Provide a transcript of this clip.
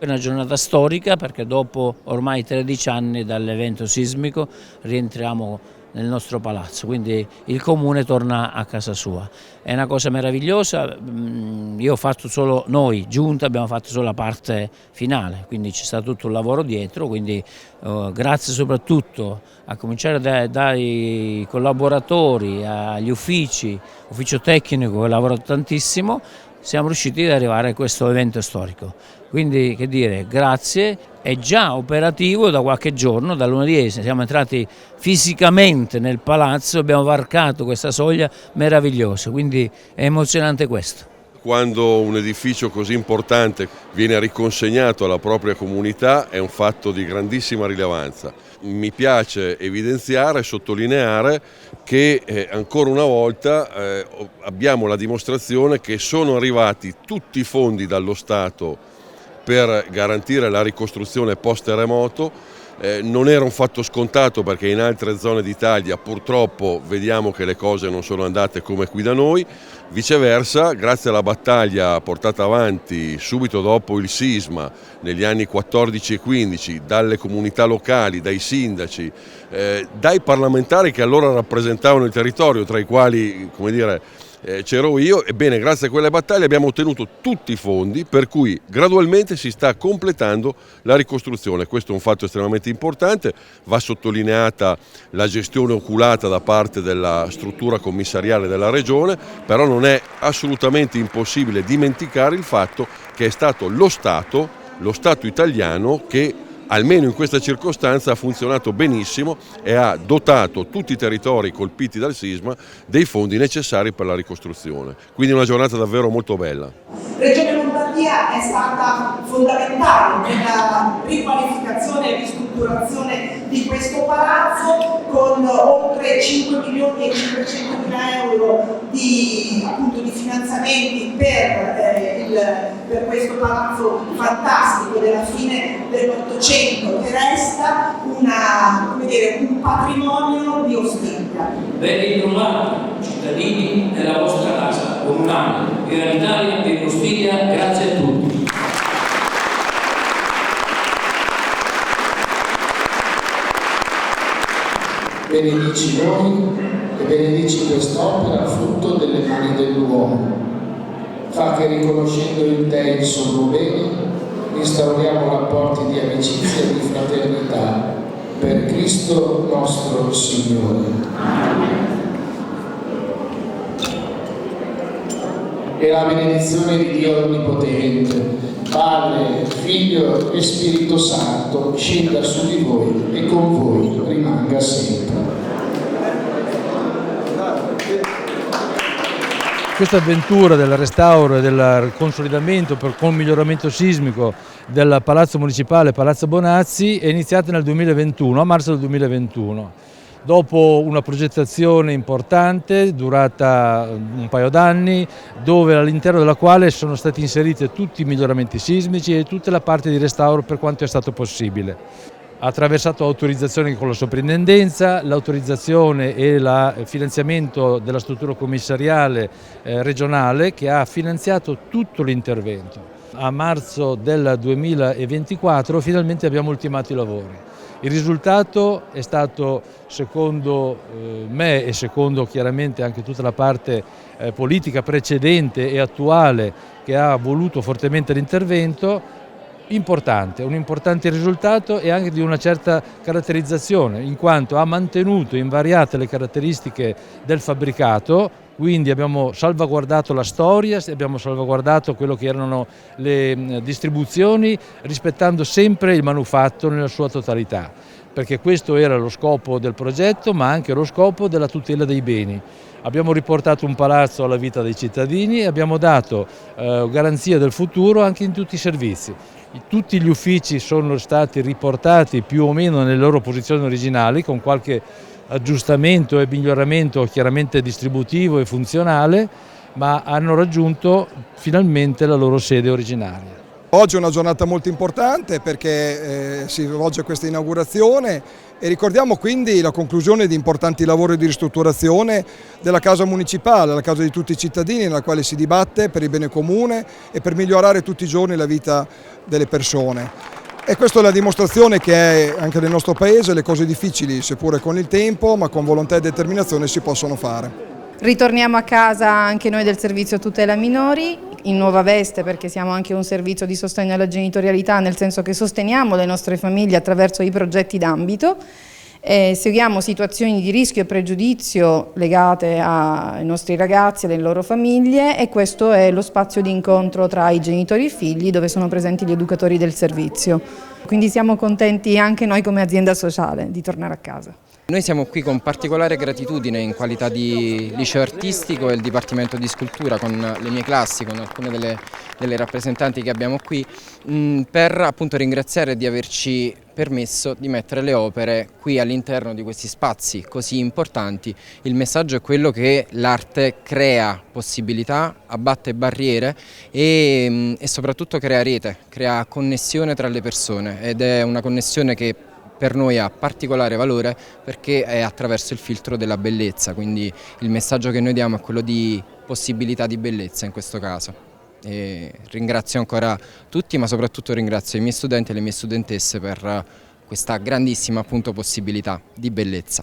È una giornata storica perché dopo ormai 13 anni dall'evento sismico rientriamo nel nostro palazzo, quindi il comune torna a casa sua. È una cosa meravigliosa, io ho fatto solo, noi giunta abbiamo fatto solo la parte finale, quindi c'è stato tutto un lavoro dietro, quindi grazie soprattutto a cominciare dai collaboratori, agli ufficio tecnico che ha lavorato tantissimo, siamo riusciti ad arrivare a questo evento storico. Quindi, che dire, grazie, è già operativo da qualche giorno, da lunedì siamo entrati fisicamente nel palazzo, abbiamo varcato questa soglia meravigliosa, quindi è emozionante questo. Quando un edificio così importante viene riconsegnato alla propria comunità è un fatto di grandissima rilevanza. Mi piace evidenziare e sottolineare che ancora una volta abbiamo la dimostrazione che sono arrivati tutti i fondi dallo Stato per garantire la ricostruzione post-terremoto. Non era un fatto scontato perché in altre zone d'Italia purtroppo vediamo che le cose non sono andate come qui da noi. Viceversa, grazie alla battaglia portata avanti subito dopo il sisma negli anni 14 e 15 dalle comunità locali, dai sindaci, dai parlamentari che allora rappresentavano il territorio, tra i quali, come dire, c'ero io, ebbene grazie a quelle battaglie abbiamo ottenuto tutti i fondi per cui gradualmente si sta completando la ricostruzione. Questo è un fatto estremamente importante, va sottolineata la gestione oculata da parte della struttura commissariale della Regione, però non è assolutamente impossibile dimenticare il fatto che è stato lo Stato italiano che almeno in questa circostanza ha funzionato benissimo e ha dotato tutti i territori colpiti dal sisma dei fondi necessari per la ricostruzione. Quindi una giornata davvero molto bella. Regione Lombardia è stata fondamentale nella riqualificazione e ristrutturazione di questo palazzo con oltre 5 milioni e 500 mila euro di finanziamenti per questo palazzo fantastico della fine dell'Ottocento che resta un patrimonio di Ostiglia. Ben ritrovati cittadini nella vostra casa comunale, granitaria e Ostiglia, grazie a tutti. Benedici noi e benedici quest'opera frutto delle mani dell'uomo. Fa che riconoscendo in te il sommo bene instauriamo rapporti di amicizia e di fraternità per Cristo nostro Signore. E la benedizione di Dio Onnipotente, Padre, Figlio e Spirito Santo, scenda su di voi e con voi rimanga sempre. Questa avventura del restauro e del consolidamento con miglioramento sismico del Palazzo Municipale Palazzo Bonazzi è iniziata nel 2021, a marzo del 2021. Dopo una progettazione importante durata un paio d'anni, dove all'interno della quale sono stati inseriti tutti i miglioramenti sismici e tutta la parte di restauro per quanto è stato possibile. Ha attraversato autorizzazioni con la soprintendenza, l'autorizzazione e il finanziamento della struttura commissariale regionale che ha finanziato tutto l'intervento. A marzo del 2024 finalmente abbiamo ultimato i lavori. Il risultato è stato, secondo me e secondo chiaramente anche tutta la parte politica precedente e attuale che ha voluto fortemente l'intervento, importante, un importante risultato e anche di una certa caratterizzazione, in quanto ha mantenuto invariate le caratteristiche del fabbricato, quindi abbiamo salvaguardato la storia, abbiamo salvaguardato quello che erano le distribuzioni, rispettando sempre il manufatto nella sua totalità, perché questo era lo scopo del progetto, ma anche lo scopo della tutela dei beni. Abbiamo riportato un palazzo alla vita dei cittadini e abbiamo dato garanzia del futuro anche in tutti i servizi. Tutti gli uffici sono stati riportati più o meno nelle loro posizioni originali, con qualche aggiustamento e miglioramento chiaramente distributivo e funzionale, ma hanno raggiunto finalmente la loro sede originaria. Oggi è una giornata molto importante perché si svolge questa inaugurazione e ricordiamo quindi la conclusione di importanti lavori di ristrutturazione della casa municipale, la casa di tutti i cittadini, nella quale si dibatte per il bene comune e per migliorare tutti i giorni la vita delle persone. E questa è la dimostrazione che anche nel nostro paese le cose difficili, seppure con il tempo, ma con volontà e determinazione, si possono fare. Ritorniamo a casa anche noi del servizio tutela minori, in nuova veste perché siamo anche un servizio di sostegno alla genitorialità, nel senso che sosteniamo le nostre famiglie attraverso i progetti d'ambito, seguiamo situazioni di rischio e pregiudizio legate ai nostri ragazzi e alle loro famiglie e questo è lo spazio di incontro tra i genitori e i figli dove sono presenti gli educatori del servizio. Quindi siamo contenti anche noi come azienda sociale di tornare a casa. Noi siamo qui con particolare gratitudine in qualità di liceo artistico e il Dipartimento di Scultura con le mie classi, con alcune delle rappresentanti che abbiamo qui, per appunto ringraziare di averci permesso di mettere le opere qui all'interno di questi spazi così importanti. Il messaggio è quello che l'arte crea possibilità, abbatte barriere e soprattutto crea rete, crea connessione tra le persone ed è una connessione che per noi ha particolare valore perché è attraverso il filtro della bellezza, quindi il messaggio che noi diamo è quello di possibilità di bellezza in questo caso. E ringrazio ancora tutti, ma soprattutto ringrazio i miei studenti e le mie studentesse per questa grandissima appunto possibilità di bellezza.